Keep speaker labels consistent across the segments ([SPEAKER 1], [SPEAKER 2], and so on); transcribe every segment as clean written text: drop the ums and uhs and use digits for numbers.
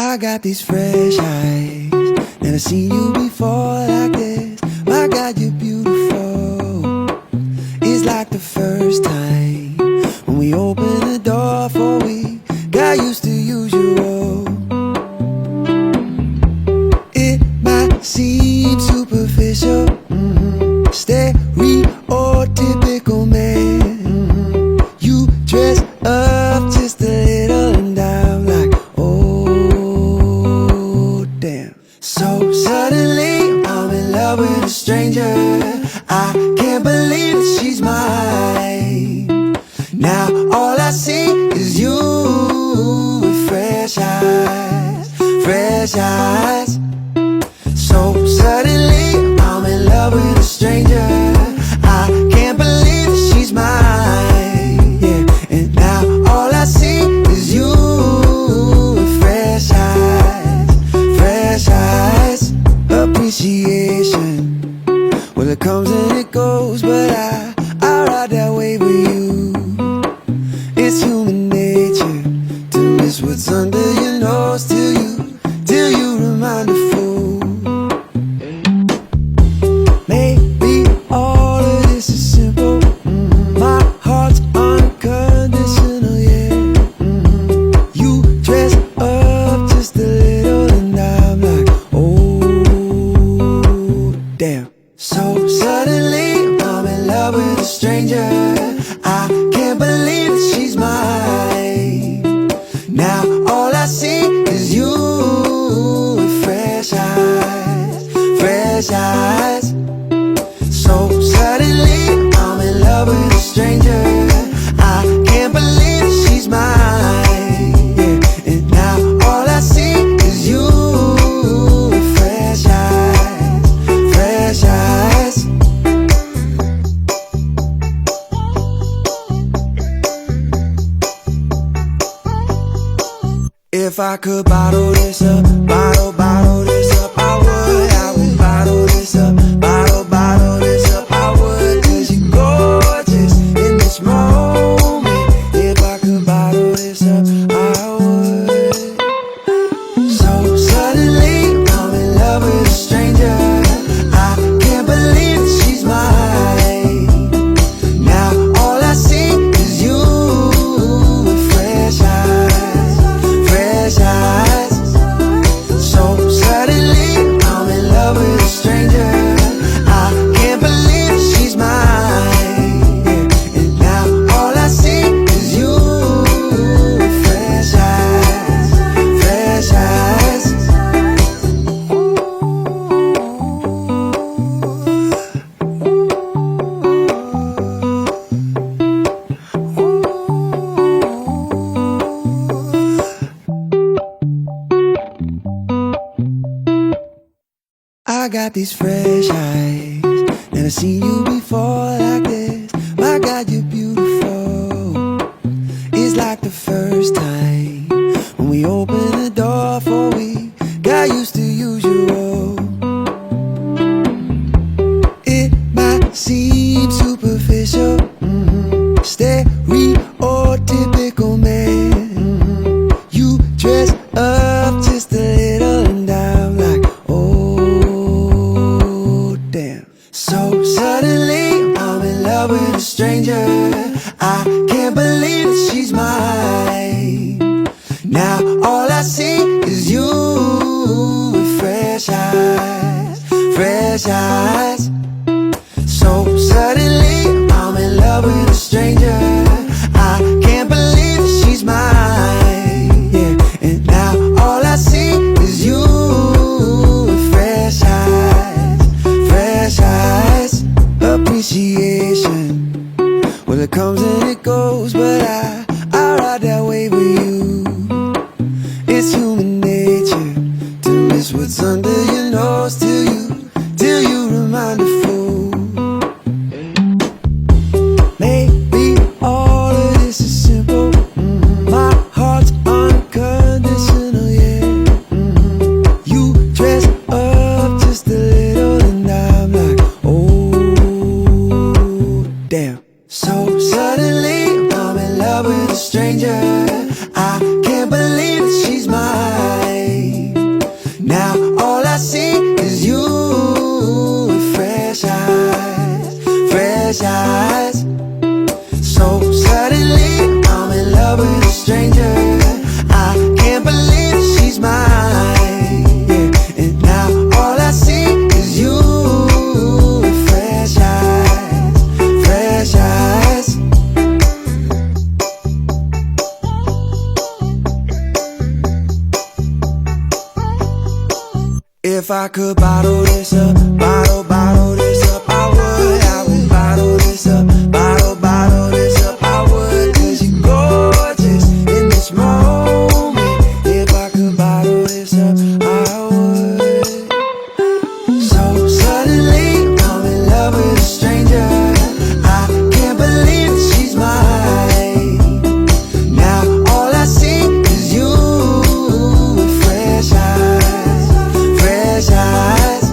[SPEAKER 1] I got these fresh eyes, never seen you before like this. My God, you're beautiful. It's like the first time when we opened the door for we got used to usual. It might seem superficial, stereotypical man. You dress up just a little and I'm like, oh damn. So suddenly I'm in love with a stranger. I can't believe that she's mine. Now all I see is you with fresh eyes, fresh eyes. So suddenly I'm in love with a stranger. I can't believe that she's mine. Yeah, and now all I see is you with fresh eyes, fresh eyes. Appreciation, well it comes and it goes, but I ride that wave with you. It's human nature to miss what's under your nose till you remind a fool. Maybe all of this is simple. My heart's unconditional, yeah. You dress up just a little and I'm like, oh damn. So suddenly I'm in love with a stranger. I can't believe that she's mine. Now all I see is you with fresh eyes, fresh eyes. So suddenly I'm in love with a stranger. I can't believe that she's mine. Yeah, and now all I see is you with fresh eyes, fresh eyes. If I could bottle this up, bottle this up, I would bottle this up, bottle this up, I would. 'Cause you're gorgeous in this moment. If I could bottle this up, I would. So suddenly I'm in love with a stranger. I can't believe that she's mine. Now all I see is you with fresh eyes, fresh eyes. So suddenly I'm in love with a stranger. I can't believe that she's mine. Yeah, and now all I see is you with fresh eyes, fresh eyes. I got these fresh eyes, never seen you before like this. My God, you're beautiful. It's like the first time when we opened the door for we got used to usual. It might seem superficial, stereotypical man. You dress up just a little and I'm like, oh damn. So suddenly I'm in love with a stranger. I can't believe that she's mine. Now all I see is you with fresh eyes, fresh eyes. So suddenly I'm in love with a stranger. I can't believe that she's mine. Yeah, and now all I see is you with fresh eyes, fresh eyes. Appreciation, well it comes and it goes, but I ride that wave with you. It's human nature to miss what's under your nose till you remind a fool. Maybe all of this is simple. My heart's unconditional, yeah. You dress up just a little and I'm like, oh damn. So suddenly I'm in love with a stranger. I can't believe that she's mine. If I could bottle this up, bottle this up, I would bottle this up, bottle this up, I would. 'Cause you're gorgeous in this moment. If I could bottle this up, I would. So suddenly I'm in love with a stranger. I can't believe she's mine. Now all I see is you with fresh eyes, fresh eyes.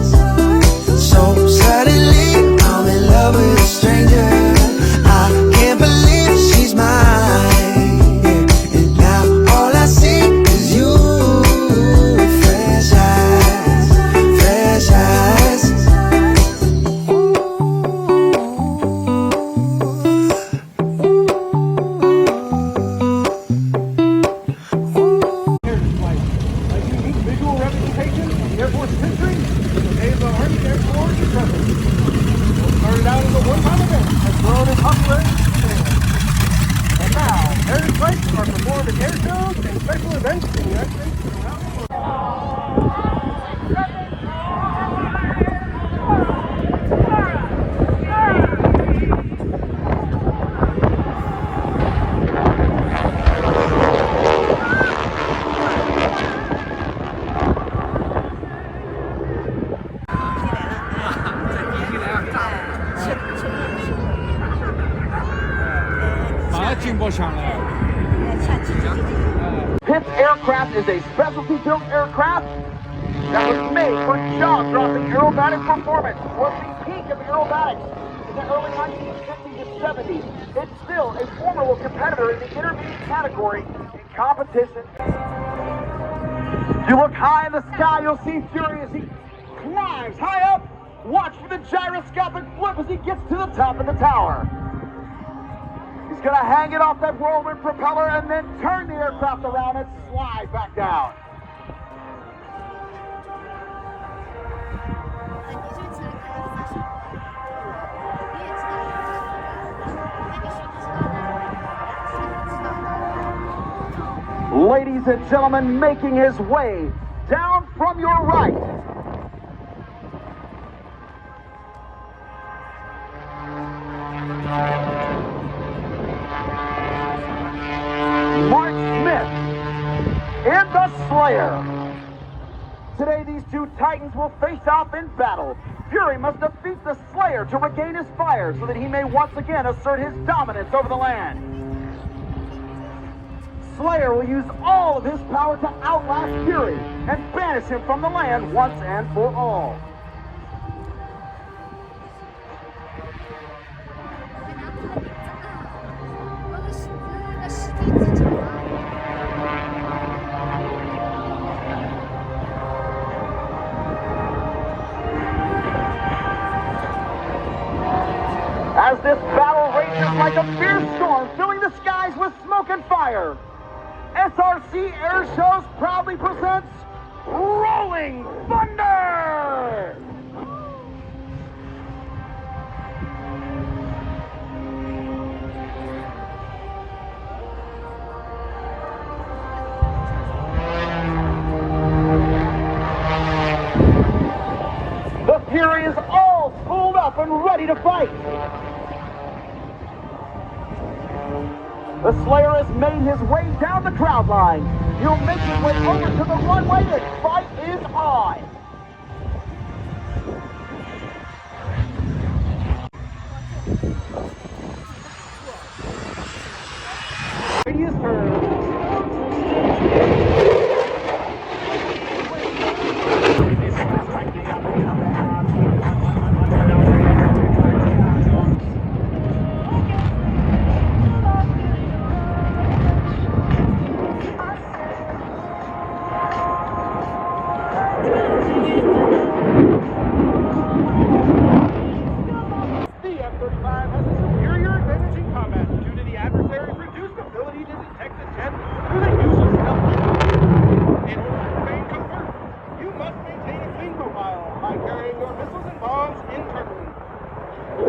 [SPEAKER 1] So suddenly I'm in love with a stranger. I can't believe she's mine. Yeah. And now all I see is you with fresh eyes, fresh eyes.
[SPEAKER 2] Visual representation of the Air Force history in the days of the Army Air Force and Present. It started out as a one-time event, has grown in popularity since. And now, air flights are performed at air shows and special events in the United States and around the world. Pitts aircraft is a specialty-built aircraft that was made for jaw-dropping aerobatic performance. Was the peak of aerobatics in the early 1950s and 70s. It's still a formidable competitor in the intermediate category in competition. You look high in the sky, you'll see Fury as he climbs high up. Watch for the gyroscopic flip as he gets to the top of the tower. He's going to hang it off that whirlwind propeller and then turn the aircraft around and slide back down. Ladies and gentlemen, making his way down from your right, Mark Smith in the Slayer. Today, these two titans will face off in battle. Fury must defeat the Slayer to regain his fire so that he may once again assert his dominance over the land. Slayer will use all of his power to outlast Fury and banish him from the land once and for all. As this battle rages like a fierce storm, filling the skies with smoke and fire, SRC Airshows proudly presents Rolling Thunder! The Fury is all spooled up and ready to fight. The Slayer has made his way down the crowd line. He'll make his way over to the runway and fight is on. Radius curve.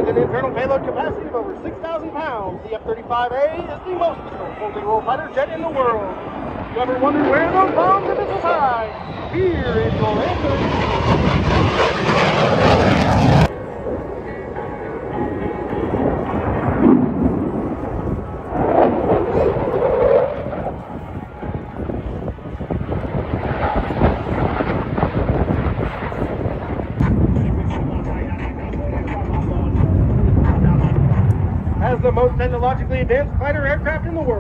[SPEAKER 2] Internal payload capacity of over 6,000 pounds, the F-35A is the most holding roll fighter jet in the world. You ever wondered where those bombs and missiles hide? Here is your answer. As the most technologically advanced fighter aircraft in the world,